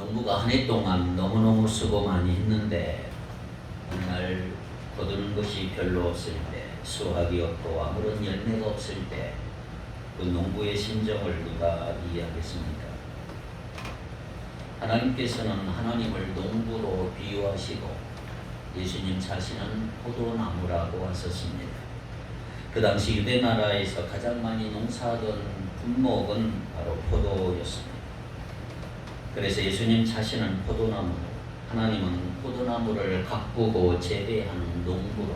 농부가 한 해 동안 너무너무 수고 많이 했는데 어느 날 거두는 것이 별로 없을 때, 수확이 없고 아무런 열매가 없을 때 그 농부의 심정을 누가 이해하겠습니까? 하나님께서는 하나님을 농부로 비유하시고 예수님 자신은 포도나무라고 하셨습니다. 그 당시 유대 나라에서 가장 많이 농사하던 분목은 바로 포도였습니다. 그래서 예수님 자신은 포도나무, 하나님은 포도나무를 가꾸고 재배하는 농부로,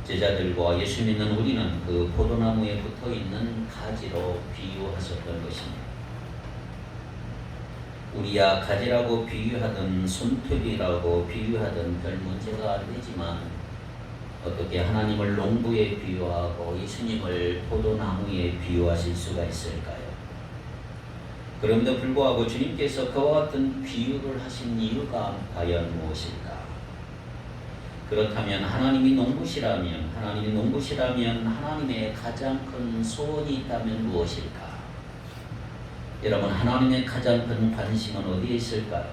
제자들과 예수 믿는 우리는 그 포도나무에 붙어있는 가지로 비유하셨던 것입니다. 우리야 가지라고 비유하든 손톱이라고 비유하든 별 문제가 안 되지만 어떻게 하나님을 농부에 비유하고 예수님을 포도나무에 비유하실 수가 있을까요? 그럼에도 불구하고 주님께서 그와 같은 비유를 하신 이유가 과연 무엇일까? 그렇다면 하나님이 농부시라면 하나님의 가장 큰 소원이 있다면 무엇일까? 여러분, 하나님의 가장 큰 관심은 어디에 있을까요?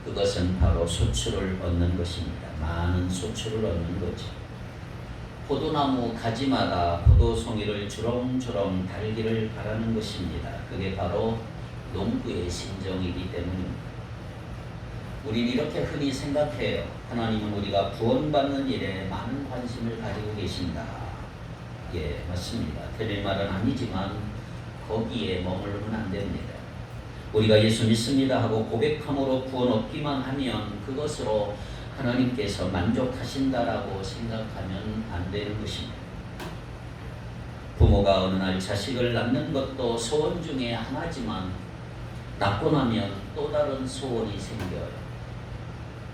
그것은 바로 소출을 얻는 것입니다. 많은 소출을 얻는 거죠. 포도나무 가지마다 포도송이를 주렁주렁 달기를 바라는 것입니다. 그게 바로 농부의 심정이기 때문입니다. 우린 이렇게 흔히 생각해요. 하나님은 우리가 구원받는 일에 많은 관심을 가지고 계신다. 예, 맞습니다. 틀린 말은 아니지만 거기에 머무르면 안 됩니다. 우리가 예수 믿습니다 하고 고백함으로 구원 얻기만 하면 그것으로 하나님께서 만족하신다라고 생각하면 안 되는 것입니다. 부모가 어느 날 자식을 낳는 것도 소원 중에 하나지만 낳고 나면 또 다른 소원이 생겨요.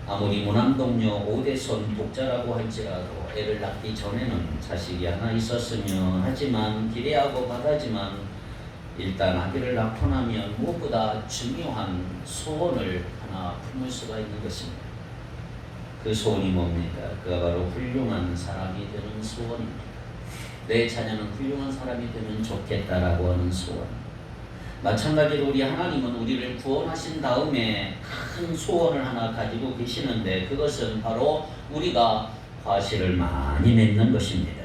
아무리 무남동녀 5대손 독자라고 할지라도 애를 낳기 전에는 자식이 하나 있었으면 하지만 기대하고 바라지만 일단 아기를 낳고 나면 무엇보다 중요한 소원을 하나 품을 수가 있는 것입니다. 그 소원이 뭡니까? 그가 바로 훌륭한 사람이 되는 소원입니다. 내 자녀는 훌륭한 사람이 되면 좋겠다라고 하는 소원. 마찬가지로 우리 하나님은 우리를 구원하신 다음에 큰 소원을 하나 가지고 계시는데 그것은 바로 우리가 과실을 많이 맺는 것입니다.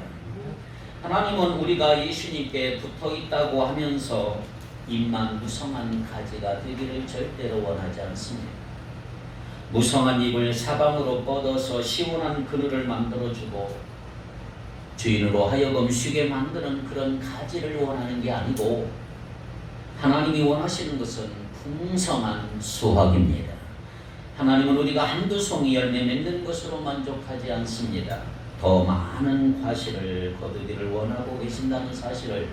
하나님은 우리가 예수님께 붙어 있다고 하면서 잎만 무성한 가지가 되기를 절대로 원하지 않습니다. 무성한 잎을 사방으로 뻗어서 시원한 그늘을 만들어주고 주인으로 하여금 쉬게 만드는 그런 가지를 원하는 게 아니고 하나님이 원하시는 것은 풍성한 수확입니다. 하나님은 우리가 한두 송이 열매 맺는 것으로 만족하지 않습니다. 더 많은 과실을 거두기를 원하고 계신다는 사실을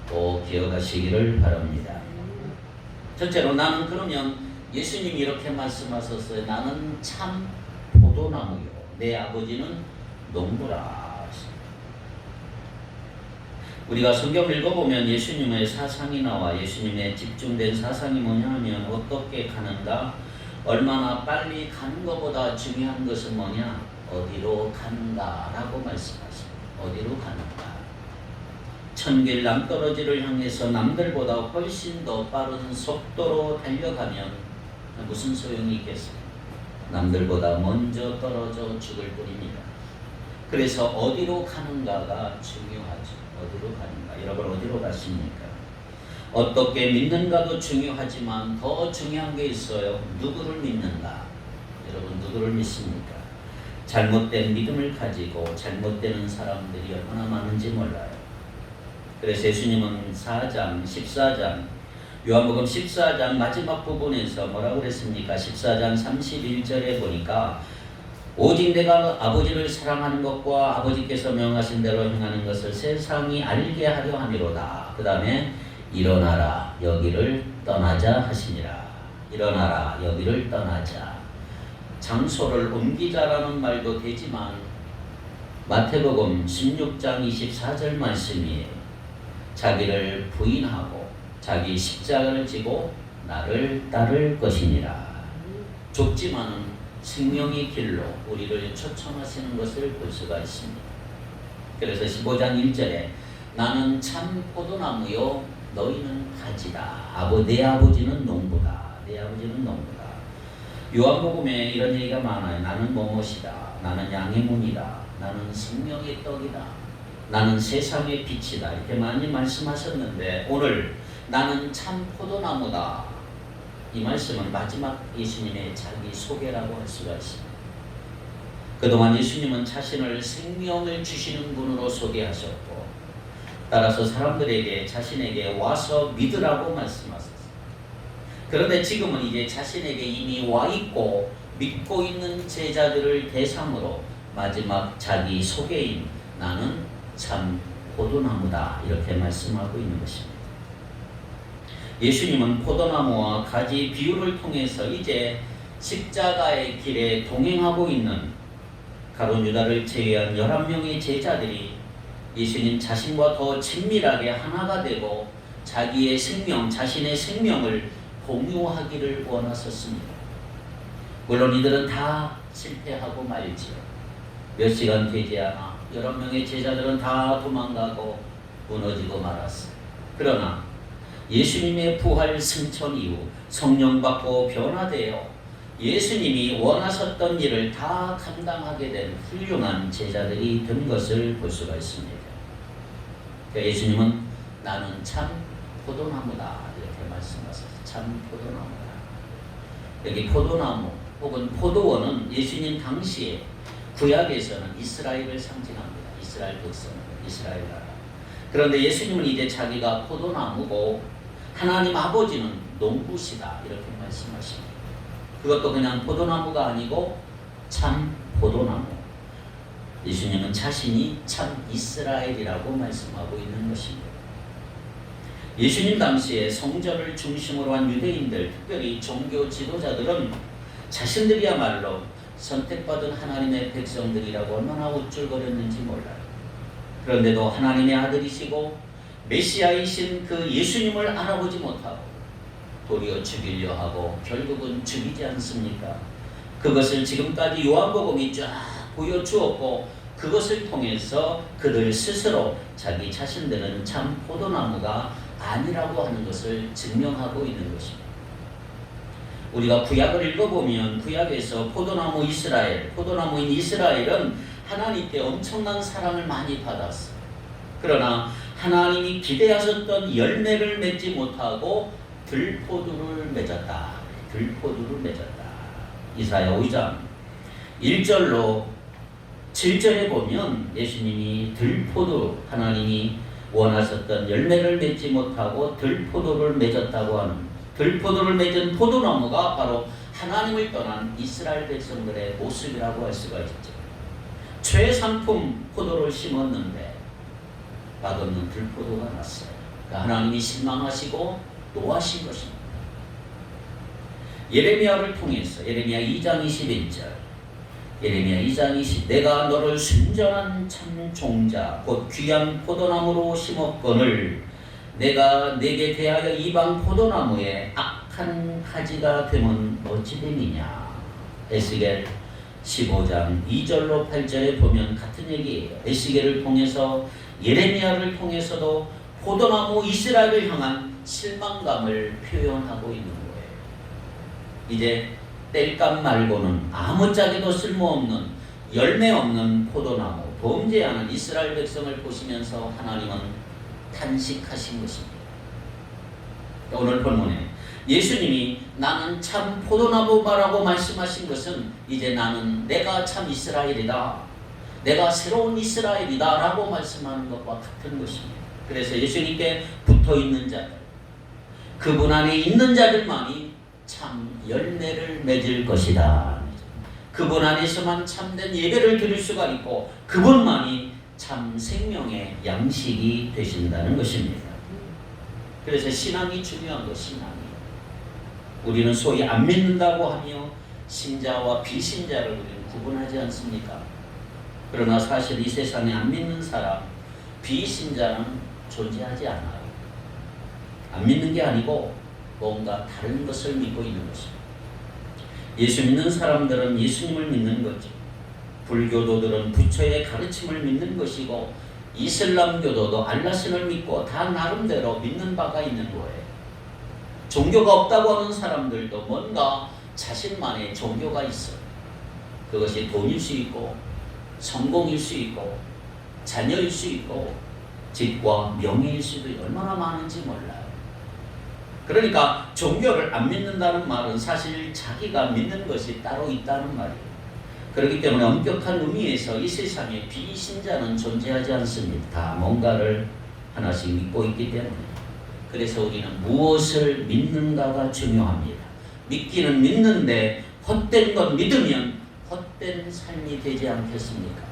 꼭 기억하시기를 바랍니다. 첫째로 나는 그러면 예수님이 이렇게 말씀하셨어요. 나는 참 포도나무요 내 아버지는 농부라. 우리가 성경을 읽어보면 예수님의 사상이 나와 예수님의 집중된 사상이 뭐냐 하면 어떻게 가는가, 얼마나 빨리 가는 것보다 중요한 것은 뭐냐, 어디로 가는가 라고 말씀하십니다. 어디로 가는가. 천길 남떨어지를 향해서 남들보다 훨씬 더 빠른 속도로 달려가면 무슨 소용이 있겠습니까? 남들보다 먼저 떨어져 죽을 뿐입니다. 그래서 어디로 가는가가 중요하죠. 어디로 가는가? 여러분 어디로 가십니까? 어떻게 믿는가도 중요하지만 더 중요한 게 있어요. 누구를 믿는가? 여러분 누구를 믿습니까? 잘못된 믿음을 가지고 잘못되는 사람들이 얼마나 많은지 몰라요. 그래서 예수님은 14장 요한복음 14장 마지막 부분에서 뭐라고 그랬습니까? 14장 31절에 보니까 오직 내가 아버지를 사랑하는 것과 아버지께서 명하신 대로 행하는 것을 세상이 알게 하려 함이로다. 그 다음에 일어나라 여기를 떠나자 하시니라. 일어나라 여기를 떠나자. 장소를 옮기자라는 말도 되지만 마태복음 16장 24절 말씀이에요. 자기를 부인하고 자기 십자가를 지고 나를 따를 것이니라. 좁지만은 생명의 길로 우리를 초청하시는 것을 볼 수가 있습니다. 그래서 15장 1절에 나는 참 포도나무요 너희는 가지다. 내 아버지는 농부다. 내 아버지는 요한복음에 이런 얘기가 많아요. 나는 무엇이다. 나는 양의 문이다. 나는 생명의 떡이다. 나는 세상의 빛이다. 이렇게 많이 말씀하셨는데 오늘 나는 참 포도나무다. 이 말씀은 마지막 예수님의 자기 소개라고 할 수가 있습니다. 그동안 예수님은 자신을 생명을 주시는 분으로 소개하셨고 따라서 사람들에게 자신에게 와서 믿으라고 말씀하셨어요. 그런데 지금은 이제 자신에게 이미 와 있고 믿고 있는 제자들을 대상으로 마지막 자기 소개인 나는 참 포도나무다 이렇게 말씀하고 있는 것입니다. 예수님은 포도나무와 가지 비유를 통해서 이제 십자가의 길에 동행하고 있는 가룟 유다를 제외한 11명의 제자들이 예수님 자신과 더 친밀하게 하나가 되고 자기의 생명, 자신의 생명을 공유하기를 원하셨습니다. 물론 이들은 다 실패하고 말지요. 몇 시간 되지 않아 11명의 제자들은 다 도망가고 무너지고 말았어요. 그러나 예수님의 부활 승천 이후 성령 받고 변화되어 예수님이 원하셨던 일을 다 감당하게 된 훌륭한 제자들이 된 것을 볼 수가 있습니다. 그러니까 예수님은 나는 참 포도나무다 이렇게 말씀하셨어요. 참 포도나무다. 여기 포도나무 혹은 포도원은 예수님 당시에 구약에서는 이스라엘을 상징합니다. 이스라엘 백성, 이스라엘 나라. 그런데 예수님은 이제 자기가 포도나무고 하나님 아버지는 농부시다 이렇게 말씀하십니다. 그것도 그냥 포도나무가 아니고 참 포도나무. 예수님은 자신이 참 이스라엘이라고 말씀하고 있는 것입니다. 예수님 당시에 성전을 중심으로 한 유대인들, 특별히 종교 지도자들은 자신들이야말로 선택받은 하나님의 백성들이라고 얼마나 우쭐거렸는지 몰라요. 그런데도 하나님의 아들이시고 메시아이신 그 예수님을 알아보지 못하고 도리어 죽이려 하고 결국은 죽이지 않습니까? 그것을 지금까지 요한복음이 쫙 보여주었고 그것을 통해서 그들 스스로 자기 자신들은 참 포도나무가 아니라고 하는 것을 증명하고 있는 것입니다. 우리가 구약을 읽어보면 구약에서 포도나무 이스라엘, 포도나무인 이스라엘은 하나님께 엄청난 사랑을 많이 받았어요. 그러나 하나님이 기대하셨던 열매를 맺지 못하고 들포도를 맺었다. 들포도를 맺었다. 이사야 5장 1절로 7절에 보면 예수님이 들포도 하나님이 원하셨던 열매를 맺지 못하고 들포도를 맺었다고 하는 들포도를 맺은 포도나무가 바로 하나님을 떠난 이스라엘 백성들의 모습이라고 할 수가 있죠. 최상품 포도를 심었는데 맛없는 들포도가 났어요. 그러니까 하나님이 실망하시고 노하신 것입니다. 예레미야를 통해서 예레미야 2장 21절 예레미야 2장 20 내가 너를 순전한 참 종자 곧 귀한 포도나무로 심었거늘 내가 내게 대하여 이방 포도나무에 악한 가지가 되면 어찌 됨이냐. 에스겔 15장 2절로 8절에 보면 같은 얘기예요. 에스겔을 통해서 예레미야를 통해서도 포도나무 이스라엘을 향한 실망감을 표현하고 있는 거예요. 이제 뗄감 말고는 아무짝에도 쓸모없는 열매 없는 포도나무 범죄하는 이스라엘 백성을 보시면서 하나님은 탄식하신 것입니다. 오늘 본문에 예수님이 나는 참 포도나무라고 말씀하신 것은 이제 나는 내가 참 이스라엘이다. 내가 새로운 이스라엘이다 라고 말씀하는 것과 같은 것입니다. 그래서 예수님께 붙어있는 자들 그분 안에 있는 자들만이 참 열매를 맺을 것이다. 그분 안에서만 참된 예배를 드릴 수가 있고 그분만이 참 생명의 양식이 되신다는 것입니다. 그래서 신앙이 중요한 것, 신앙이. 우리는 소위 안 믿는다고 하며 신자와 비신자를 우리는 구분하지 않습니까? 그러나 사실 이 세상에 안 믿는 사람, 비신자는 존재하지 않아요. 안 믿는 게 아니고 뭔가 다른 것을 믿고 있는 것입니다. 예수 믿는 사람들은 예수님을 믿는 거죠. 불교도들은 부처의 가르침을 믿는 것이고 이슬람교도도 알라신을 믿고 다 나름대로 믿는 바가 있는 거예요. 종교가 없다고 하는 사람들도 뭔가 자신만의 종교가 있어. 그것이 돈일 수 있고 성공일 수 있고 자녀일 수 있고 집과 명예일 수도 얼마나 많은지 몰라요. 그러니까 종교를 안 믿는다는 말은 사실 자기가 믿는 것이 따로 있다는 말이에요. 그렇기 때문에 엄격한 의미에서 이 세상에 비신자는 존재하지 않습니다. 다 뭔가를 하나씩 믿고 있기 때문에. 그래서 우리는 무엇을 믿는가가 중요합니다. 믿기는 믿는데 헛된 것 믿으면 헛된 삶이 되지 않겠습니까?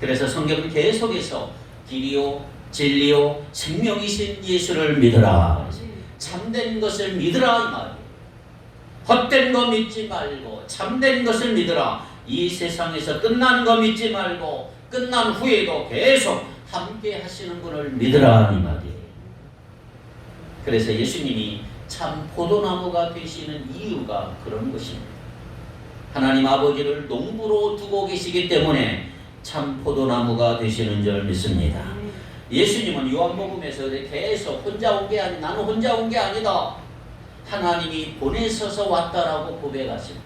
그래서 성경은 계속해서 길이요 진리요 생명이신 예수를 믿으라. 참된 것을 믿으라 이 말이에요. 헛된 거 믿지 말고 참된 것을 믿으라. 이 세상에서 끝난 거 믿지 말고 끝난 후에도 계속 함께 하시는 분을 믿으라 이 말이에요. 그래서 예수님이 참 포도나무가 되시는 이유가 그런 것입니다. 하나님 아버지를 농부로 두고 계시기 때문에 참 포도나무가 되시는 줄 믿습니다. 예수님은 요한복음에서 계속 혼자 온 게 아니, 나는 혼자 온 게 아니다. 하나님이 보내셔서 왔다라고 고백하십니다.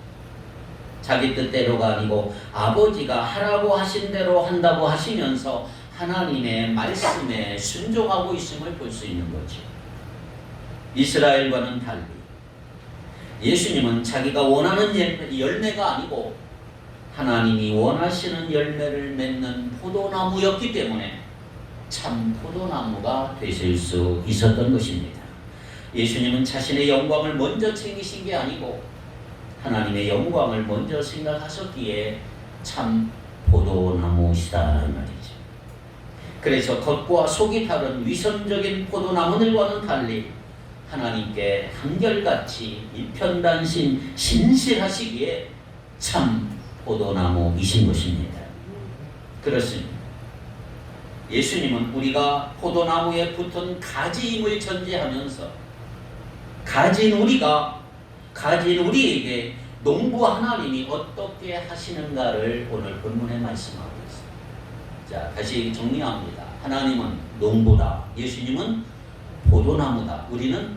자기 뜻대로가 아니고 아버지가 하라고 하신 대로 한다고 하시면서 하나님의 말씀에 순종하고 있음을 볼 수 있는 거죠. 이스라엘과는 달리 예수님은 자기가 원하는 열매가 아니고 하나님이 원하시는 열매를 맺는 포도나무였기 때문에 참 포도나무가 되실 수 있었던 것입니다. 예수님은 자신의 영광을 먼저 챙기신 게 아니고 하나님의 영광을 먼저 생각하셨기에 참 포도나무시다 말이죠. 그래서 겉과 속이 다른 위선적인 포도나무들과는 달리 하나님께 한결같이 일편단심 신실하시기에 참 포도나무이신 것입니다. 그렇습니다. 예수님은 우리가 포도나무에 붙은 가지임을 전제하면서 가진 우리에게 농부 하나님이 어떻게 하시는가를 오늘 본문에 말씀하고 있습니다. 자, 다시 정리합니다. 하나님은 농부다. 예수님은 포도나무다. 우리는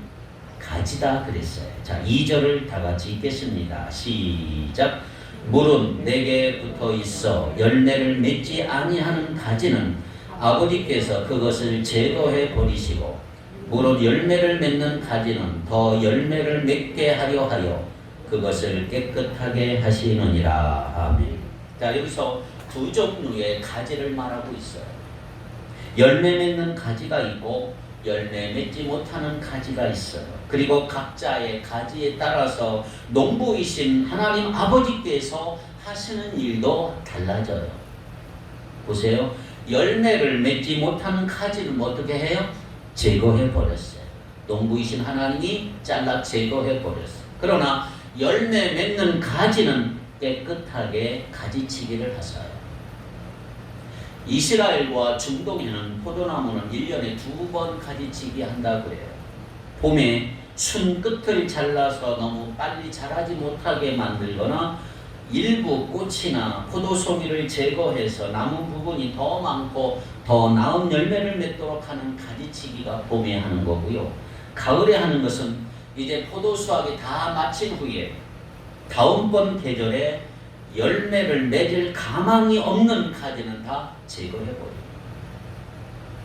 가지다 그랬어요. 자, 2절을 다 같이 읽겠습니다. 시작. 물은 내게 붙어 있어 열매를 맺지 아니하는 가지는 아버지께서 그것을 제거해 버리시고 물은 열매를 맺는 가지는 더 열매를 맺게 하려 하여 그것을 깨끗하게 하시느니라. 아멘. 자, 여기서 두 종류의 가지를 말하고 있어요. 열매 맺는 가지가 있고 열매 맺지 못하는 가지가 있어요. 그리고 각자의 가지에 따라서 농부이신 하나님 아버지께서 하시는 일도 달라져요. 보세요. 열매를 맺지 못하는 가지는 어떻게 해요? 제거해 버렸어요. 농부이신 하나님이 잘라 제거해 버렸어요. 그러나 열매 맺는 가지는 깨끗하게 가지치기를 하셔요. 이스라엘과 중동에는 포도나무는 1년에 2번 가지치기 한다고 해요. 봄에 순 끝을 잘라서 너무 빨리 자라지 못하게 만들거나 일부 꽃이나 포도송이를 제거해서 나무 부분이 더 많고 더 나은 열매를 맺도록 하는 가지치기가 봄에 하는 거고요. 가을에 하는 것은 이제 포도 수확이 다 마친 후에 다음번 계절에 열매를 맺을 가망이 없는 가지는 다 제거해버립니다.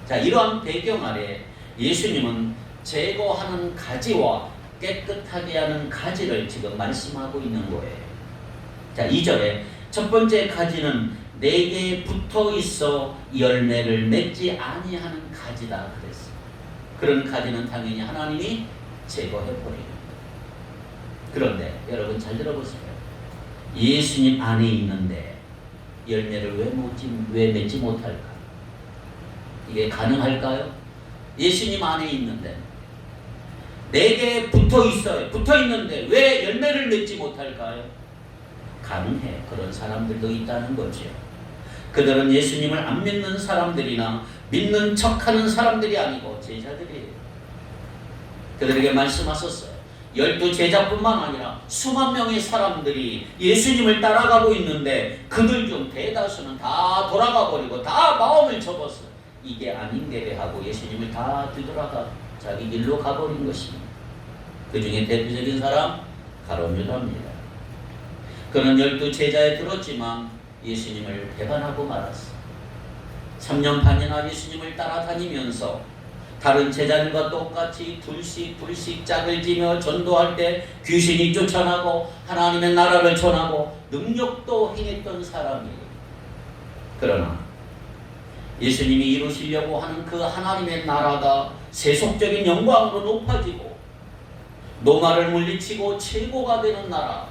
자, 이러한 배경 아래 예수님은 제거하는 가지와 깨끗하게 하는 가지를 지금 말씀하고 있는 거예요. 자, 2절에 첫 번째 가지는 내게 붙어 있어 열매를 맺지 아니하는 가지다 그랬어요. 그런 가지는 당연히 하나님이 제거해버립니다. 그런데 여러분 잘 들어보세요. 예수님 안에 있는데 열매를 왜 맺지 못할까? 이게 가능할까요? 예수님 안에 있는데 내게 붙어 있어요. 붙어 있는데 왜 열매를 맺지 못할까요? 가능해. 그런 사람들도 있다는 거죠. 그들은 예수님을 안 믿는 사람들이나 믿는 척하는 사람들이 아니고 제자들이에요. 그들에게 말씀하셨어요. 12제자뿐만 아니라 수만 명의 사람들이 예수님을 따라가고 있는데 그들 중 대다수는 다 돌아가 버리고 다 마음을 접었어요. 이게 아닌데 하고 예수님을 다 뒤돌아가 자기 길로 가버린 것입니다. 그 중에 대표적인 사람 가룟 유다입니다. 그는 12제자에 들었지만 예수님을 배반하고 말았어. 3년 반이나 예수님을 따라다니면서 다른 제자들과 똑같이 둘씩 짝을 지며 전도할 때 귀신이 쫓아나고 하나님의 나라를 전하고 능력도 행했던 사람이에요. 그러나 예수님이 이루시려고 하는 그 하나님의 나라가 세속적인 영광으로 높아지고 노마를 물리치고 최고가 되는 나라,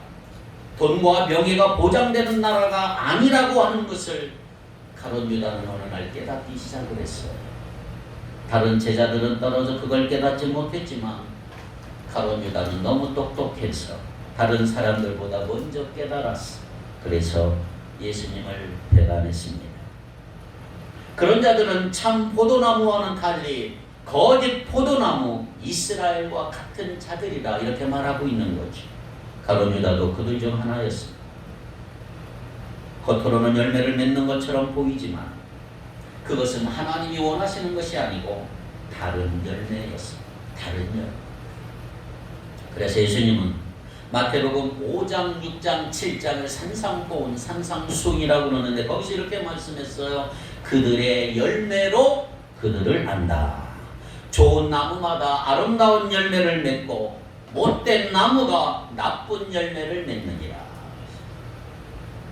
돈과 명예가 보장되는 나라가 아니라고 하는 것을 가룟 유다는 어느 날 깨닫기 시작을 했어요. 다른 제자들은 떨어져 그걸 깨닫지 못했지만 가룟 유다는 너무 똑똑해서 다른 사람들보다 먼저 깨달았어. 그래서 예수님을 배반했습니다. 그런 자들은 참 포도나무와는 달리 거짓 포도나무 이스라엘과 같은 자들이다 이렇게 말하고 있는 거지. 가룟 유다도 그들 중 하나였습니다. 겉으로는 열매를 맺는 것처럼 보이지만 그것은 하나님이 원하시는 것이 아니고 다른 열매였습니다. 다른 열매. 그래서 예수님은 마태복음 5장, 6장, 7장을 산상보온, 산상수훈이라고 그러는데 거기서 이렇게 말씀했어요. 그들의 열매로 그들을 안다. 좋은 나무마다 아름다운 열매를 맺고 못된 나무가 나쁜 열매를 맺느니라.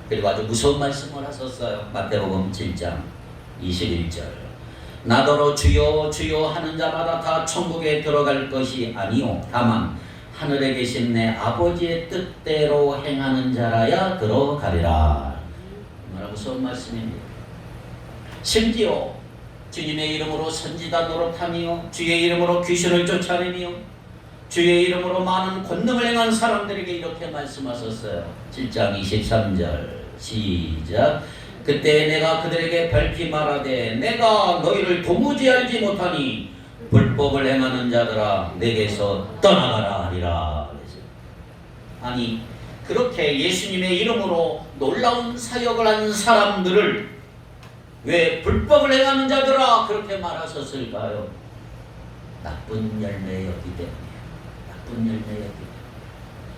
그리고 아주 무서운 말씀을 하셨어요. 마태복음 7장 21절. 나더러 주여 주여 하는 자마다 다 천국에 들어갈 것이 아니요 다만 하늘에 계신 내 아버지의 뜻대로 행하는 자라야 들어가리라. 얼마나 무서운 말씀입니다. 심지어 주님의 이름으로 선지자 노릇하며 주의 이름으로 귀신을 쫓아내며 주의 이름으로 많은 권능을 행한 사람들에게 이렇게 말씀하셨어요. 7장 23절 시작. 그때 내가 그들에게 밝히 말하되 내가 너희를 도무지 알지 못하니 불법을 행하는 자들아 내게서 떠나가라 하리라. 아니 그렇게 예수님의 이름으로 놀라운 사역을 한 사람들을 왜 불법을 행하는 자들아 그렇게 말하셨을까요? 나쁜 열매였기 때문에. 나쁜 열매였기 때문에.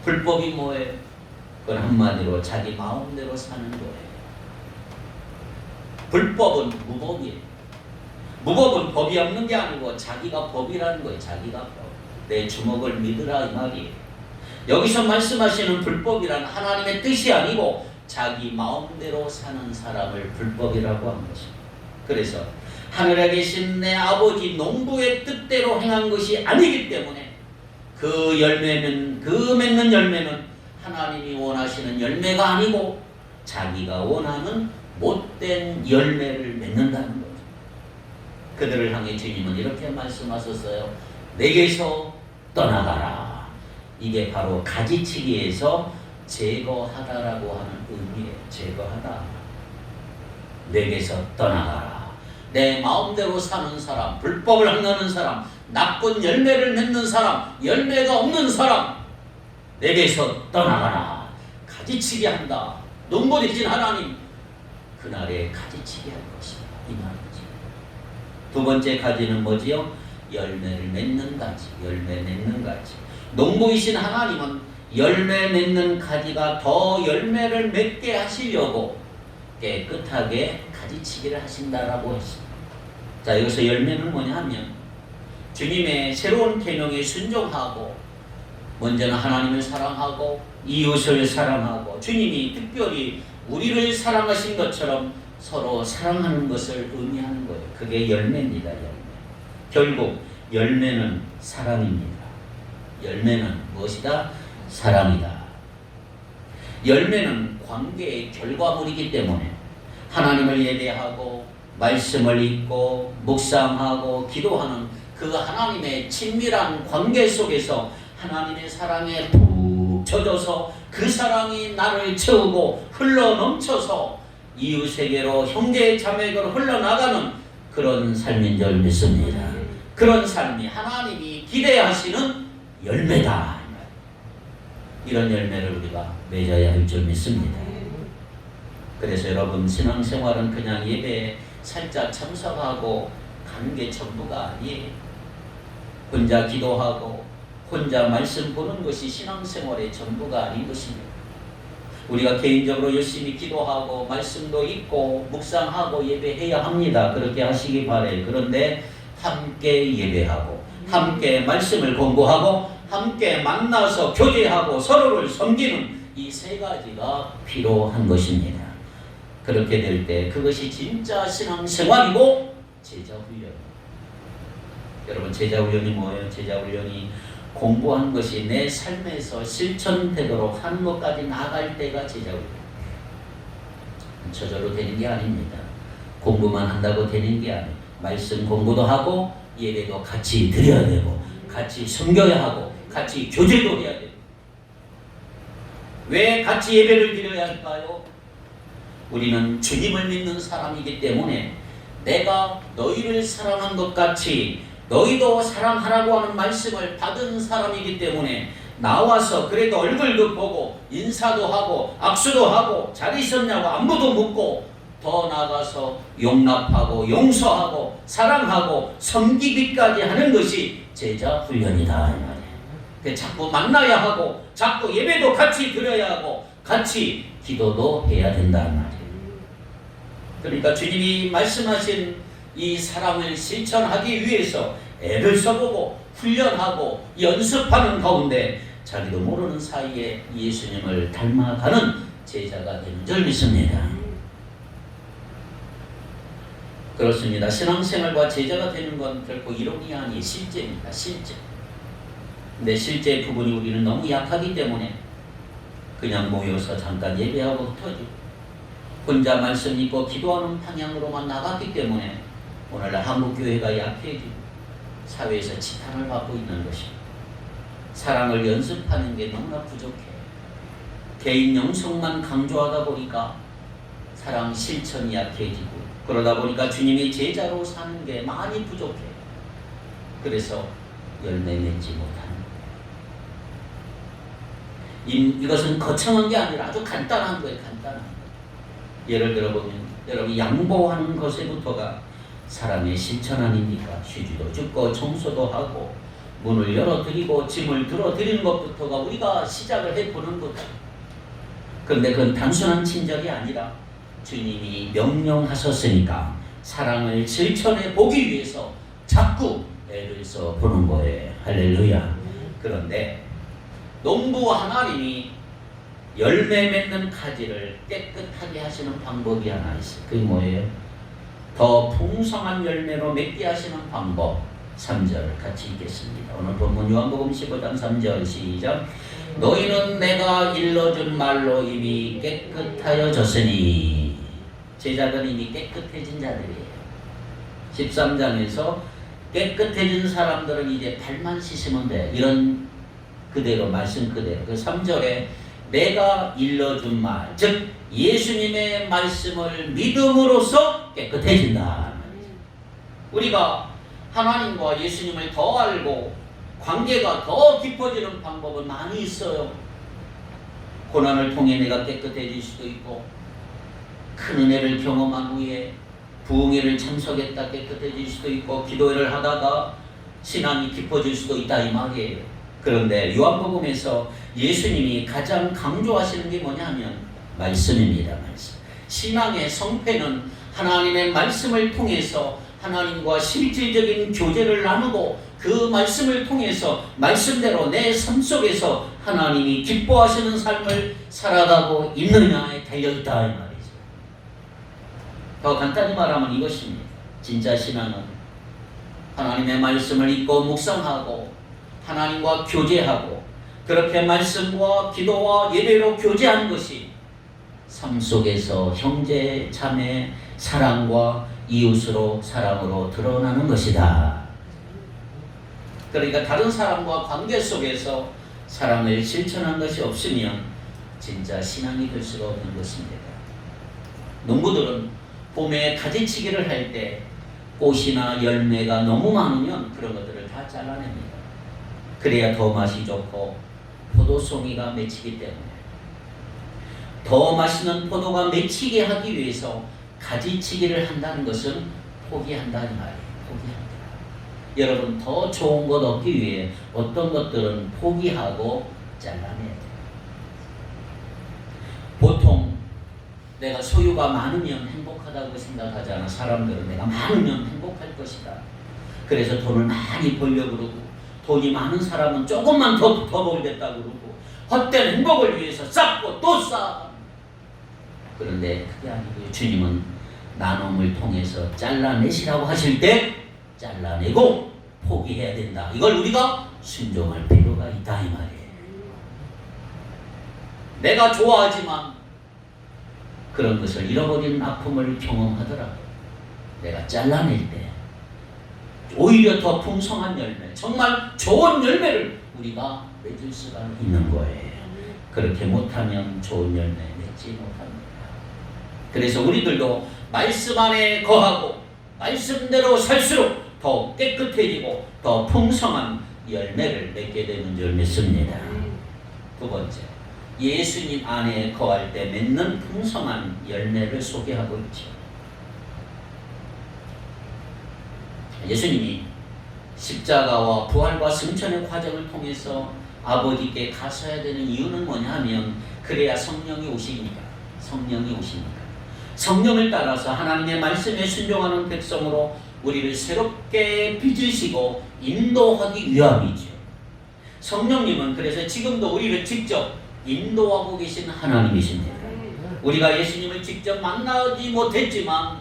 불법이 뭐예요? 그건 한마디로 자기 마음대로 사는 거예요. 불법은 무법이에요. 무법은 법이 없는 게 아니고 자기가 법이라는 거예요. 자기가 법. 내 주먹을 믿으라 이 말이에요. 여기서 말씀하시는 불법이란 하나님의 뜻이 아니고 자기 마음대로 사는 사람을 불법이라고 한 것입니다. 그래서 하늘에 계신 내 아버지 농부의 뜻대로 행한 것이 아니기 때문에 그 열매는 그 맺는 열매는 하나님이 원하시는 열매가 아니고 자기가 원하는 못된 열매를 맺는다는 거죠. 그들을 향해 주님은 이렇게 말씀하셨어요. 내게서 떠나가라. 이게 바로 가지치기에서 제거하다라고 하는 의미예요. 제거하다. 내게서 떠나가라. 내 마음대로 사는 사람, 불법을 행하는 사람, 나쁜 열매를 맺는 사람, 열매가 없는 사람, 내게서 떠나가라. 가지치기 한다. 농부되신 하나님, 그날에 가지치기 할 것이다. 이 말이지. 두 번째 가지는 뭐지요? 열매를 맺는 가지. 열매 맺는 가지. 농부이신 하나님은 열매 맺는 가지가 더 열매를 맺게 하시려고 깨끗하게 가지치기를 하신다라고 했습니다. 자, 여기서 열매는 뭐냐 하면 주님의 새로운 계명에 순종하고 먼저는 하나님을 사랑하고 이웃을 사랑하고 주님이 특별히 우리를 사랑하신 것처럼 서로 사랑하는 것을 의미하는 거예요. 그게 열매입니다. 열매. 결국 열매는 사랑입니다. 열매는 무엇이다? 사랑이다. 열매는 관계의 결과물이기 때문에 하나님을 예배하고 말씀을 읽고 묵상하고 기도하는 그 하나님의 친밀한 관계 속에서 하나님의 사랑에 푹 젖어서 그 사랑이 나를 채우고 흘러넘쳐서 이웃에게로 형제 자매에게로 흘러나가는 그런 삶인 줄 믿습니다. 그런 삶이 하나님이 기대하시는 열매다. 이런 열매를 우리가 맺어야 할 줄 믿습니다. 그래서 여러분 신앙생활은 그냥 예배에 살짝 참석하고 가는 게 전부가 아니에요. 혼자 기도하고 혼자 말씀 보는 것이 신앙생활의 전부가 아닌 것입니다. 우리가 개인적으로 열심히 기도하고 말씀도 읽고 묵상하고 예배해야 합니다. 그렇게 하시기 바라요. 그런데 함께 예배하고 함께 말씀을 공부하고 함께 만나서 교제하고 서로를 섬기는 이 세 가지가 필요한 것입니다. 그렇게 될 때 그것이 진짜 신앙생활이고 제자훈련입니다. 여러분, 제자훈련이 뭐예요? 제자훈련이 공부한 것이 내 삶에서 실천되도록 하는 것까지 나아갈 때가 제자훈련. 저절로 되는 게 아닙니다. 공부만 한다고 되는 게 아니에요. 말씀 공부도 하고 예배도 같이 드려야 되고 같이 섬겨야 하고 같이 교제도 해야 돼요. 왜 같이 예배를 드려야 할까요? 우리는 주님을 믿는 사람이기 때문에 내가 너희를 사랑한 것 같이 너희도 사랑하라고 하는 말씀을 받은 사람이기 때문에 나와서 그래도 얼굴도 보고 인사도 하고 악수도 하고 잘 있었냐고 안부도 묻고 더 나아가서 용납하고 용서하고 사랑하고 섬기기까지 하는 것이 제자 훈련이다 이 말이에요. 자꾸 만나야 하고 자꾸 예배도 같이 드려야 하고 같이 기도도 해야 된다는 말이에요. 그러니까 주님이 말씀하신 이 사랑을 실천하기 위해서 애를 써보고 훈련하고 연습하는 가운데 자기도 모르는 사이에 예수님을 닮아가는 제자가 되는 줄 믿습니다. 그렇습니다. 신앙생활과 제자가 되는 건 결코 이론이 아니 실제입니다. 실제. 근데 실제 부분이 우리는 너무 약하기 때문에 그냥 모여서 잠깐 예배하고 흩어지고 혼자 말씀 읽고 기도하는 방향으로만 나갔기 때문에 오늘날 한국교회가 약해지고 사회에서 지탄을 받고 있는 것입니다. 사랑을 연습하는 게 너무나 부족해요. 개인 영성만 강조하다 보니까 사랑 실천이 약해지고 그러다 보니까 주님의 제자로 사는 게 많이 부족해요. 그래서 열매 맺지 못합니다. 이것은 거창한 게 아니라 아주 간단한 거예요. 간단한 거. 예를 들어보면 여러분 양보하는 것에부터가 사랑의 실천 아닙니까? 휴지도 줍고 청소도 하고 문을 열어드리고 짐을 들어드리는 것부터가 우리가 시작을 해보는 거죠. 그런데 그건 단순한 친절이 아니라 주님이 명령하셨으니까 사랑을 실천해 보기 위해서 자꾸 애를 써 보는 거예요. 할렐루야. 그런데 농부 하나님이 열매 맺는 가지를 깨끗하게 하시는 방법이 하나 있어요. 그게 뭐예요? 더 풍성한 열매로 맺게 하시는 방법. 3절 같이 읽겠습니다. 오늘 본문 요한복음 15장 3절 시작. 너희는 내가 일러준 말로 이미 깨끗하여졌으니. 제자들은 이미 깨끗해진 자들이에요. 13장에서 깨끗해진 사람들은 이제 발만 씻으면 돼. 이런 그대로 말씀 그대로. 그 3절에 내가 일러준 말, 즉 예수님의 말씀을 믿음으로써 깨끗해진다. 우리가 하나님과 예수님을 더 알고 관계가 더 깊어지는 방법은 많이 있어요. 고난을 통해 내가 깨끗해질 수도 있고 큰 은혜를 경험한 후에 부흥회를 참석했다 깨끗해질 수도 있고 기도회를 하다가 신앙이 깊어질 수도 있다 이 말이에요. 그런데 요한복음에서 예수님이 가장 강조하시는 게 뭐냐면 말씀입니다. 말씀. 신앙의 성패는 하나님의 말씀을 통해서 하나님과 실질적인 교제를 나누고 그 말씀을 통해서 말씀대로 내 삶 속에서 하나님이 기뻐하시는 삶을 살아가고 있느냐에 달려있다 이 말이죠. 더 간단히 말하면 이것입니다. 진짜 신앙은 하나님의 말씀을 읽고 묵상하고 하나님과 교제하고 그렇게 말씀과 기도와 예배로 교제하는 것이 삶 속에서 형제, 자매, 사랑과 이웃으로 사랑으로 드러나는 것이다. 그러니까 다른 사람과 관계 속에서 사랑을 실천한 것이 없으면 진짜 신앙이 될 수가 없는 것입니다. 농부들은 봄에 가지치기를 할 때 꽃이나 열매가 너무 많으면 그런 것들을 다 잘라냅니다. 그래야 더 맛이 좋고 포도송이가 맺히기 때문에 더 맛있는 포도가 맺히게 하기 위해서 가지치기를 한다는 것은 포기한다는 말이에요. 포기한다. 여러분 더 좋은 것 얻기 위해 어떤 것들은 포기하고 잘라내야 돼요. 보통 내가 소유가 많으면 행복하다고 생각하잖아. 사람들은 내가 많으면 행복할 것이다. 그래서 돈을 많이 벌려고 그러고, 돈이 많은 사람은 조금만 더 벌겠다고 그러고, 헛된 행복을 위해서 쌓고 또 쌓아. 그런데 그게 아니고요. 주님은 나눔을 통해서 잘라내시라고 하실 때 잘라내고 포기해야 된다. 이걸 우리가 순종할 필요가 있다 이 말이에요. 내가 좋아하지만 그런 것을 잃어버리는 아픔을 경험하더라도 내가 잘라낼 때 오히려 더 풍성한 열매, 정말 좋은 열매를 우리가 맺을 수가 있는 거예요. 그렇게 못하면 좋은 열매 맺지 못합니다. 그래서 우리들도 말씀 안에 거하고 말씀대로 살수록 더 깨끗해지고 더 풍성한 열매를 맺게 되는 줄 믿습니다. 두 번째, 예수님 안에 거할 때 맺는 풍성한 열매를 소개하고 있죠. 예수님이 십자가와 부활과 승천의 과정을 통해서 아버지께 가셔야 되는 이유는 뭐냐 하면, 그래야 성령이 오십니다. 성령이 오십니다. 성령을 따라서 하나님의 말씀에 순종하는 백성으로 우리를 새롭게 빚으시고 인도하기 위함이죠. 성령님은 그래서 지금도 우리를 직접 인도하고 계신 하나님이십니다. 우리가 예수님을 직접 만나지 못했지만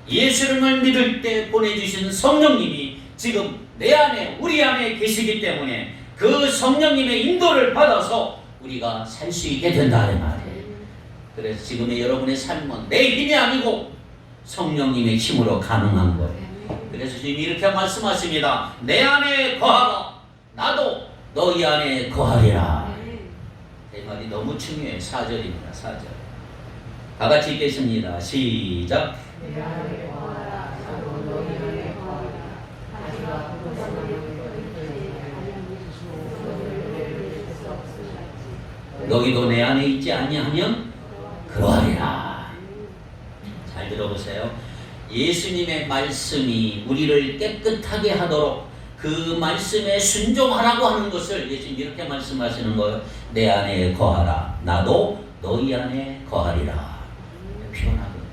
예수님을 믿을 때 보내주신 성령님이 지금 내 안에, 우리 안에 계시기 때문에 그 성령님의 인도를 받아서 우리가 살 수 있게 된다 이 말이에요. 그래서 지금의 여러분의 삶은 내 힘이 아니고 성령님의 힘으로 가능한 거예요. 그래서 주님이 이렇게 말씀하십니다. 내 안에 거하라. 나도 너희 안에 거하리라. 이 말이 너무 중요해요. 4절입니다. 4절. 다 같이 읽겠습니다. 시작. 내 안에 거하라. 나도 너희 안에 거하리라. 하지마 너희도 내 안에 있지 아니하면 그러하리라. 잘 들어보세요. 예수님의 말씀이 우리를 깨끗하게 하도록 그 말씀에 순종하라고 하는 것을 예수님 이렇게 말씀하시는 거예요. 내 안에 거하라. 나도 너희 안에 거하리라. 표현하거든요.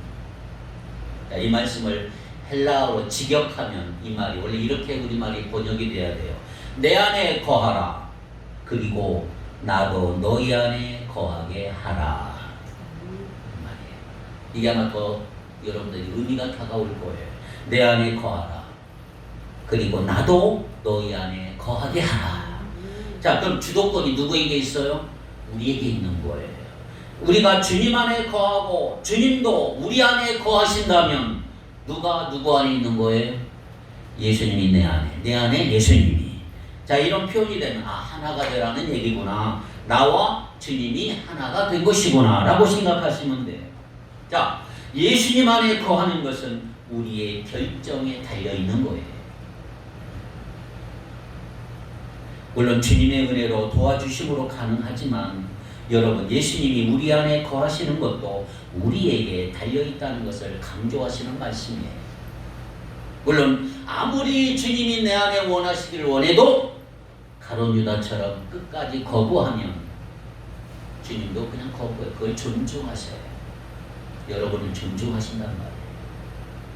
이 말씀을 헬라어로 직역하면 이 말이 원래 이렇게 우리말이 번역이 돼야 돼요. 내 안에 거하라. 그리고 나도 너희 안에 거하게 하라. 이게 아마 더 여러분들이 의미가 다가올 거예요. 내 안에 거하라. 그리고 나도 너희 안에 거하게 하라. 자, 그럼 주도권이 누구에게 있어요? 우리에게 있는 거예요. 우리가 주님 안에 거하고 주님도 우리 안에 거하신다면 누가 누구 안에 있는 거예요? 예수님이 내 안에 예수님이. 자, 이런 표현이 되면 하나가 되라는 얘기구나. 나와 주님이 하나가 된 것이구나 라고 생각하시면 돼요. 자, 예수님 안에 거하는 것은 우리의 결정에 달려있는 거예요. 물론 주님의 은혜로 도와주심으로 가능하지만 여러분, 예수님이 우리 안에 거하시는 것도 우리에게 달려있다는 것을 강조하시는 말씀이에요. 물론 아무리 주님이 내 안에 원하시기를 원해도 가룟 유다처럼 끝까지 거부하면 주님도 그냥 거부해요. 그걸 존중하셔요. 여러분을 존중하신단 말이에요.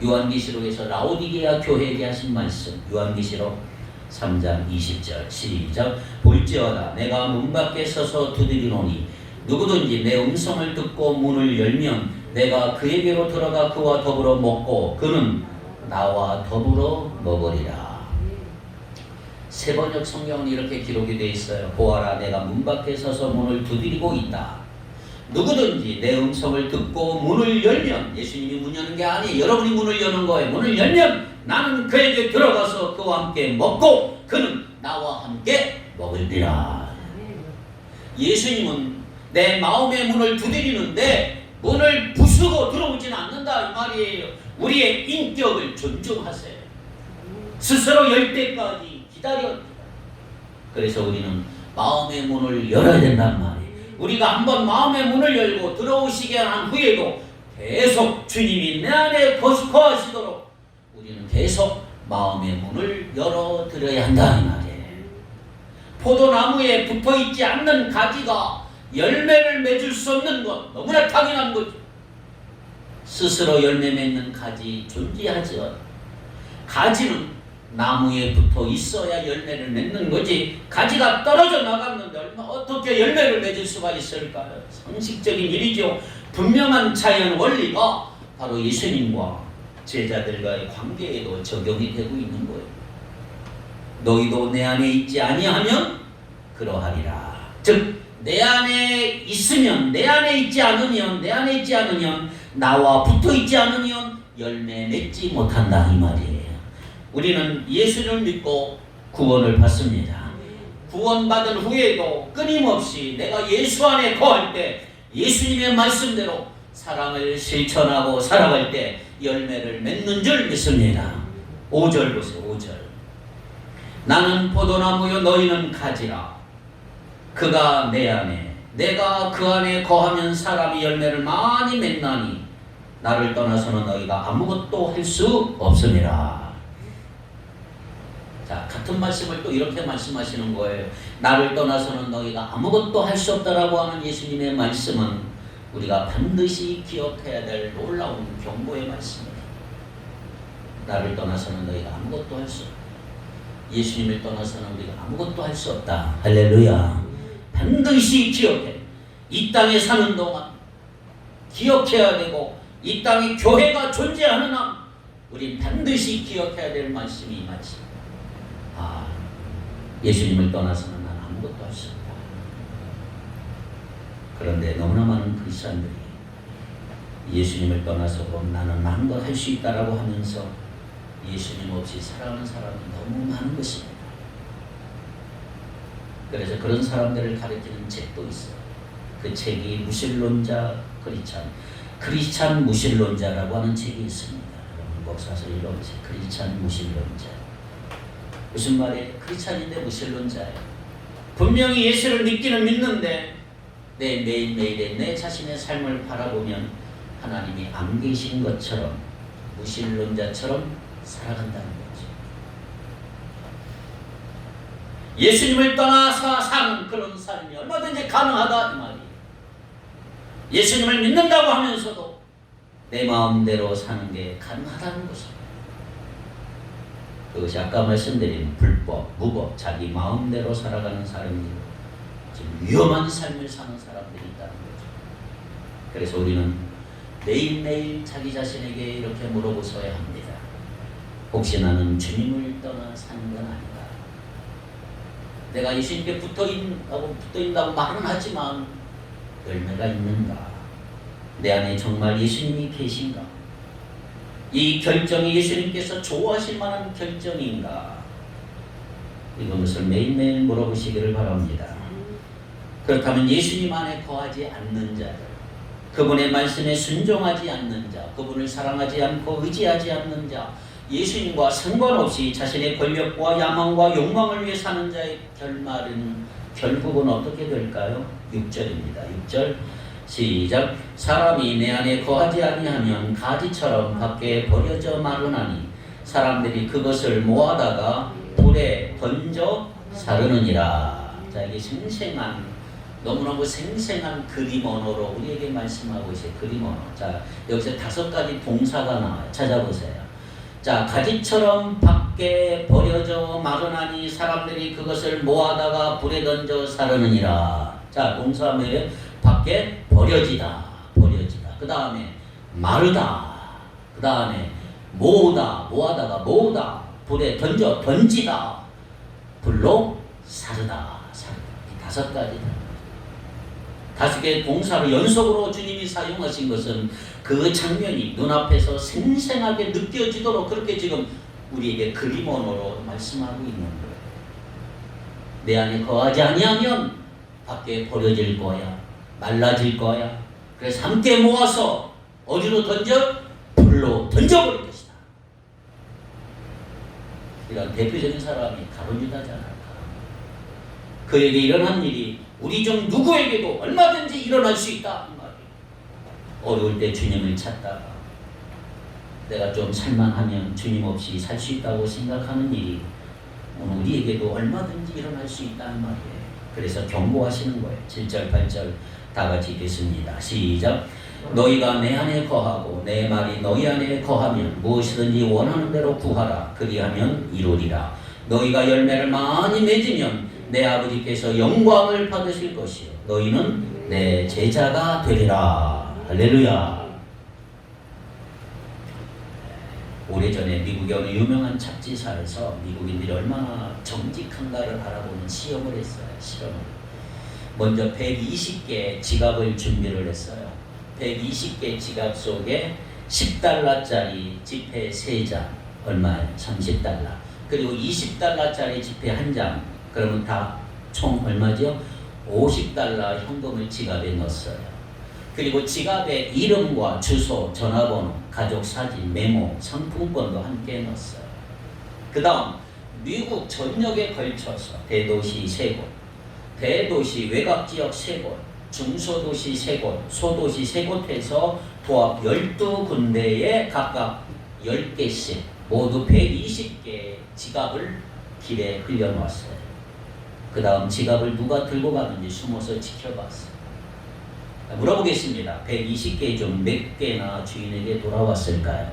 요한계시록에서 라오디게아 교회에게 하신 말씀, 요한계시록 3장 20절 시작. 볼지어다 내가 문 밖에 서서 두드리노니 누구든지 내 음성을 듣고 문을 열면 내가 그에게로 들어가 그와 더불어 먹고 그는 나와 더불어 먹으리라. 세 번역 성경은 이렇게 기록이 되어 있어요. 보아라 내가 문 밖에 서서 문을 두드리고 있다. 누구든지 내 음성을 듣고 문을 열면, 예수님이 문 여는 게 아니에요. 여러분이 문을 여는 거예요. 문을 열면 나는 그에게 들어가서 그와 함께 먹고 그는 나와 함께 먹으리라. 예수님은 내 마음의 문을 두드리는데 문을 부수고 들어오지는 않는다 이 말이에요. 우리의 인격을 존중하세요. 스스로 열 때까지 기다려. 그래서 우리는 마음의 문을 열어야 된단 말이에요. 우리가 한번 마음의 문을 열고 들어오시게 한 후에도 계속 주님이 내 안에 거하시도록 우리는 계속 마음의 문을 열어드려야 한다 이 말이에요. 포도나무에 붙어있지 않는 가지가 열매를 맺을 수 없는 것 너무나 당연한 거죠. 스스로 열매 맺는 가지 존재하죠. 가지는 나무에 붙어 있어야 열매를 맺는 거지, 가지가 떨어져 나갔는데 어떻게 열매를 맺을 수가 있을까요? 상식적인 일이죠. 분명한 자연 원리가 바로 예수님과 제자들과의 관계에도 적용이 되고 있는 거예요. 너희도 내 안에 있지 아니하면 그러하리라. 즉 내 안에 있으면, 내 안에 있지 않으면, 나와 붙어 있지 않으면 열매 맺지 못한다 이 말이에요. 우리는 예수를 믿고 구원을 받습니다. 구원받은 후에도 끊임없이 내가 예수 안에 거할 때 예수님의 말씀대로 사랑을 실천하고 살아갈 때 열매를 맺는 줄 믿습니다. 5절 보세요. 5절. 나는 포도나무요 너희는 가지라. 그가 내 안에 내가 그 안에 거하면 사람이 열매를 많이 맺나니 나를 떠나서는 너희가 아무것도 할 수 없으니라. 자, 같은 말씀을 또 이렇게 말씀하시는 거예요. 나를 떠나서는 너희가 아무것도 할 수 없다라고 하는 예수님의 말씀은 우리가 반드시 기억해야 될 놀라운 경고의 말씀입니다. 나를 떠나서는 너희가 아무것도 할 수 없다. 예수님을 떠나서는 우리가 아무것도 할 수 없다. 할렐루야. 반드시 기억해. 이 땅에 사는 동안 기억해야 되고, 이 땅에 교회가 존재하는 한 우리 반드시 기억해야 될 말씀이 이 말씀. 예수님을 떠나서는 난 아무것도 할 수 없다. 그런데 너무나 많은 크리스찬들이 예수님을 떠나서 나는 많은 걸 할 수 있다라고 하면서 예수님 없이 살아가는 사람이 너무 많은 것입니다. 그래서 그런 사람들을 가르치는 책도 있어요. 그 책이 무신론자 크리스찬 무신론자라고 하는 책이 있습니다. 여러분 꼭 사서 읽어보세요. 크리스찬 무신론자. 무슨 말이에요? 크리스찬인데 무신론자예요. 분명히 예수를 믿기는 믿는데 내 매일매일의 내 자신의 삶을 바라보면 하나님이 안 계신 것처럼 무신론자처럼 살아간다는 거죠. 예수님을 떠나서 사는 그런 삶이 얼마든지 가능하다 이 말이에요. 예수님을 믿는다고 하면서도 내 마음대로 사는 게 가능하다는 것입니다. 그것이 아까 말씀드린 불법, 무법, 자기 마음대로 살아가는 사람들이 지금 위험한 삶을 사는 사람들이 있다는 거죠. 그래서 우리는 매일매일 자기 자신에게 이렇게 물어보셔야 합니다. 혹시 나는 주님을 떠나 사는 건 아닌가? 내가 예수님께 붙어있다고 말은 하지만 열매가 있는가? 내 안에 정말 예수님이 계신가? 이 결정이 예수님께서 좋아하실 만한 결정인가? 이것을 매일매일 물어보시기를 바랍니다. 그렇다면 예수님 안에 거하지 않는 자들, 그분의 말씀에 순종하지 않는 자, 그분을 사랑하지 않고 의지하지 않는 자, 예수님과 상관없이 자신의 권력과 야망과 욕망을 위해 사는 자의 결국은 어떻게 될까요? 6절입니다. 6절 시작. 사람이 내 안에 거하지 아니하면 가지처럼 밖에 버려져 마르나니 사람들이 그것을 모아다가 불에 던져 사르느니라. 자, 이게 너무너무 생생한 그림 언어로 우리에게 말씀하고 있어요. 그림 언어. 자, 여기서 5가지 동사가 나와요. 찾아보세요. 자, 가지처럼 밖에 버려져 마르나니 사람들이 그것을 모아다가 불에 던져 사르느니라. 자, 동사 뭐예요? 밖에 버려지다. 그 다음에 마르다. 그 다음에 모으다가 모으다. 불에 던지다. 불로 사르다. 이 5가지다. 5개의 동사를 연속으로 주님이 사용하신 것은 그 장면이 눈앞에서 생생하게 느껴지도록 그렇게 지금 우리에게 그림 언어로 말씀하고 있는 거예요. 내 안에 거하지 아니하면 밖에 버려질 거야. 말라질 거야. 그래서 함께 모아서 어디로 던져? 불로 던져버릴 것이다. 이런 대표적인 사람이 가룟 유다잖아요. 그에게 일어난 일이 우리 중 누구에게도 얼마든지 일어날 수 있다. 어려울 때 주님을 찾다가 내가 좀 살만하면 주님 없이 살 수 있다고 생각하는 일이 오늘 우리에게도 얼마든지 일어날 수 있다는 말이에요. 그래서 경고하시는 거예요. 7절 8절 다 같이 읽겠습니다. 시작. 너희가 내 안에 거하고 내 말이 너희 안에 거하면 무엇이든지 원하는 대로 구하라. 그리하면 이루리라. 너희가 열매를 많이 맺으면 내 아버지께서 영광을 받으실 것이요 너희는 내 제자가 되리라. 할렐루야. 오래전에 미국의 어느 유명한 잡지사에서 미국인들이 얼마나 정직한가를 알아보는 시험을 했어요. 실험을. 먼저 120개 지갑을 준비를 했어요. 120개 지갑 속에 10달러짜리 지폐 3장, 얼마예요? 30달러. 그리고 20달러짜리 지폐 1장, 그러면 다 총 얼마죠? 50달러 현금을 지갑에 넣었어요. 그리고 지갑에 이름과 주소, 전화번호, 가족 사진, 메모, 상품권도 함께 넣었어요. 그 다음 미국 전역에 걸쳐서 대도시 3곳, 대도시 외곽지역 3곳, 중소도시 3곳, 소도시 3곳에서 도합 12군데에 각각 10개씩 모두 120개의 지갑을 길에 흘려놓았어요. 그 다음 지갑을 누가 들고 가는지 숨어서 지켜봤어요. 물어보겠습니다. 120개 중 몇 개나 주인에게 돌아왔을까요?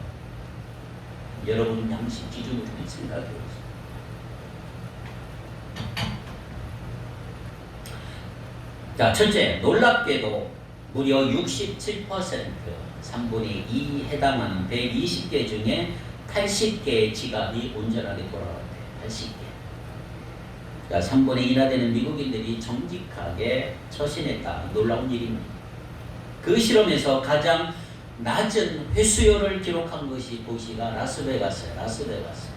여러분 양식 기준으로 생각해 보세요. 자, 첫째, 놀랍게도 무려 67%, 3분의 2 해당하는 120개 중에 80개의 지갑이 온전하게 돌아왔대요. 80개. 자, 3분의 1나 되는 미국인들이 정직하게 처신했다. 놀라운 일입니다. 그 실험에서 가장 낮은 회수율을 기록한 것이 도시가 라스베가스예요. 라스베가스.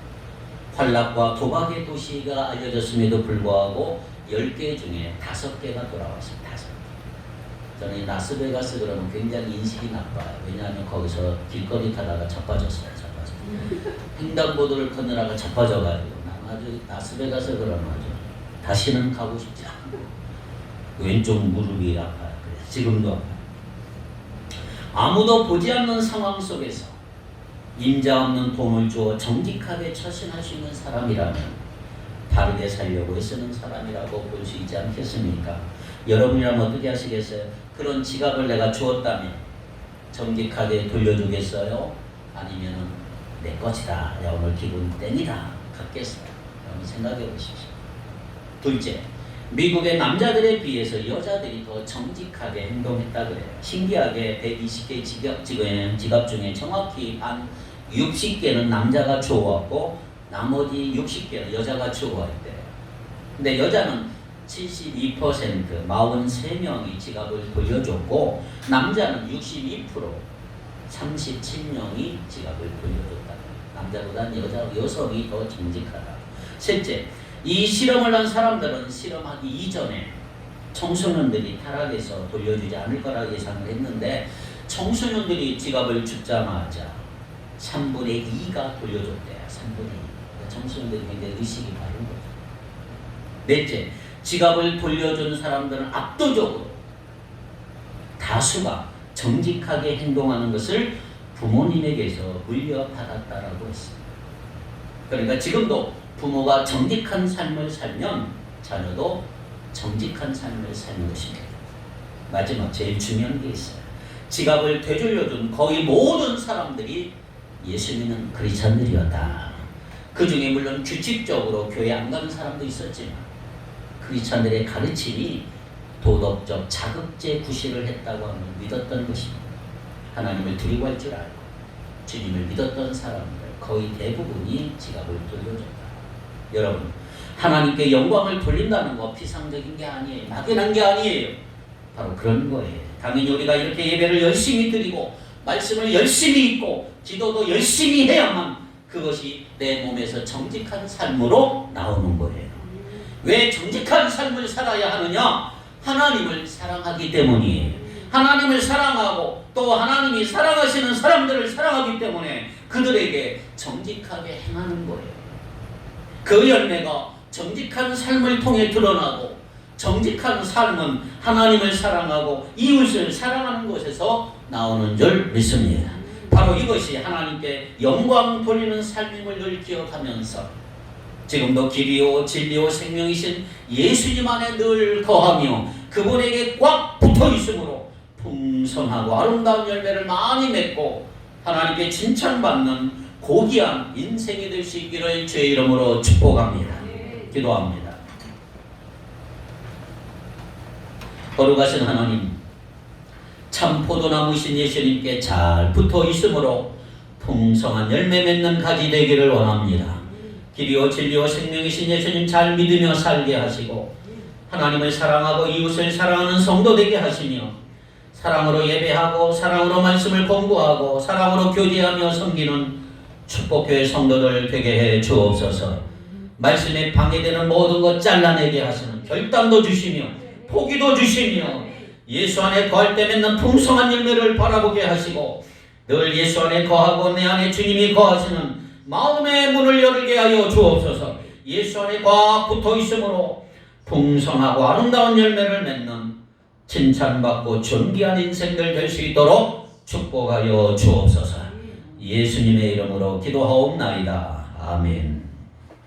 환락과 도박의 도시가 알려졌음에도 불구하고 10개 중에 5개가 돌아왔습니다. 5개. 저는 이 라스베가스 그러면 굉장히 인식이 나빠요. 왜냐하면 거기서 길거리 타다가 자빠졌어요. 횡단보도를 건너다가 자빠져가지고 난 아주 라스베가스 그러면 아주 다시는 가고 싶지 않고 왼쪽 무릎이 아파요. 그래서 지금도 아파요. 아무도 보지 않는 상황 속에서 임자 없는 돈을 주어 정직하게 처신할 수 있는 사람이라면 바르게 살려고 애쓰는 사람이라고 볼 수 있지 않겠습니까? 여러분이라면 어떻게 하시겠어요? 그런 지갑을 내가 주었다면 정직하게 돌려주겠어요? 아니면 내 것이다. 야, 오늘 기분 땡이다. 갖겠어요? 한번 생각해 보십시오. 둘째, 미국의 남자들에 비해서 여자들이 더 정직하게 행동했다 그래요. 신기하게 120개 지갑 중에 정확히 한 60개는 남자가 주워왔고 나머지 60개는 여자가 주워왔대요. 근데 여자는 72%, 43명이 지갑을 돌려줬고 남자는 62%, 37명이 지갑을 돌려줬다. 남자보다는 여성이 더 정직하다. 셋째, 이 실험을 한 사람들은 실험하기 이전에 청소년들이 타락해서 돌려주지 않을 거라 예상을 했는데 청소년들이 지갑을 줍자마자 3분의 2가 돌려줬대요. 3분의 2. 청소년들이 굉장히 의식이 바른 거죠. 넷째, 지갑을 돌려준 사람들은 압도적으로 다수가 정직하게 행동하는 것을 부모님에게서 물려받았다라고 했습니다. 그러니까 지금도 부모가 정직한 삶을 살면 자녀도 정직한 삶을 사는 것입니다. 마지막 제일 중요한 게 있어요. 지갑을 되돌려준 거의 모든 사람들이 예수 믿는 크리스찬들이었다. 그 중에 물론 규칙적으로 교회 안 가는 사람도 있었지만 크리스찬들의 가르침이 도덕적 자급제 구실을 했다고 하는 믿었던 것입니다. 하나님을 두려워 할 줄 알고 주님을 믿었던 사람들 거의 대부분이 지갑을 돌려줬다. 여러분, 하나님께 영광을 돌린다는 거 피상적인 게 아니에요. 막연한 게 아니에요. 바로 그런 거예요. 당연히 우리가 이렇게 예배를 열심히 드리고 말씀을 열심히 읽고 기도도 열심히 해야만 그것이 내 몸에서 정직한 삶으로 나오는 거예요. 왜 정직한 삶을 살아야 하느냐? 하나님을 사랑하기 때문이에요. 하나님을 사랑하고 또 하나님이 사랑하시는 사람들을 사랑하기 때문에 그들에게 정직하게 행하는 거예요. 그 열매가 정직한 삶을 통해 드러나고 정직한 삶은 하나님을 사랑하고 이웃을 사랑하는 것에서 나오는 줄 믿습니다. 바로 이것이 하나님께 영광 돌리는 삶임을 늘 기억하면서 지금도 길이요 진리요 생명이신 예수님 안에 늘 거하며 그분에게 꽉 붙어 있으므로 풍성하고 아름다운 열매를 많이 맺고 하나님께 칭찬받는 고귀한 인생이 될 수 있기를 주의 이름으로 축복합니다. 기도합니다. 거룩하신 하나님, 참 포도나무신 예수님께 잘 붙어 있으므로 풍성한 열매 맺는 가지 되기를 원합니다. 길이요 진리요 생명이신 예수님 잘 믿으며 살게 하시고 하나님을 사랑하고 이웃을 사랑하는 성도 되게 하시며 사랑으로 예배하고 사랑으로 말씀을 공부하고 사랑으로 교제하며 섬기는 축복교회 성도들 되게 해 주옵소서. 말씀에 방해되는 모든 것 잘라내게 하시는 결단도 주시며 포기도 주시며 예수 안에 거할 때 맺는 풍성한 열매를 바라보게 하시고 늘 예수 안에 거하고 내 안에 주님이 거하시는 마음의 문을 열게 하여 주옵소서. 예수 안에 꽉 붙어 있으므로 풍성하고 아름다운 열매를 맺는 칭찬받고 존귀한 인생들 될 수 있도록 축복하여 주옵소서. 예수님의 이름으로 기도하옵나이다. 아멘.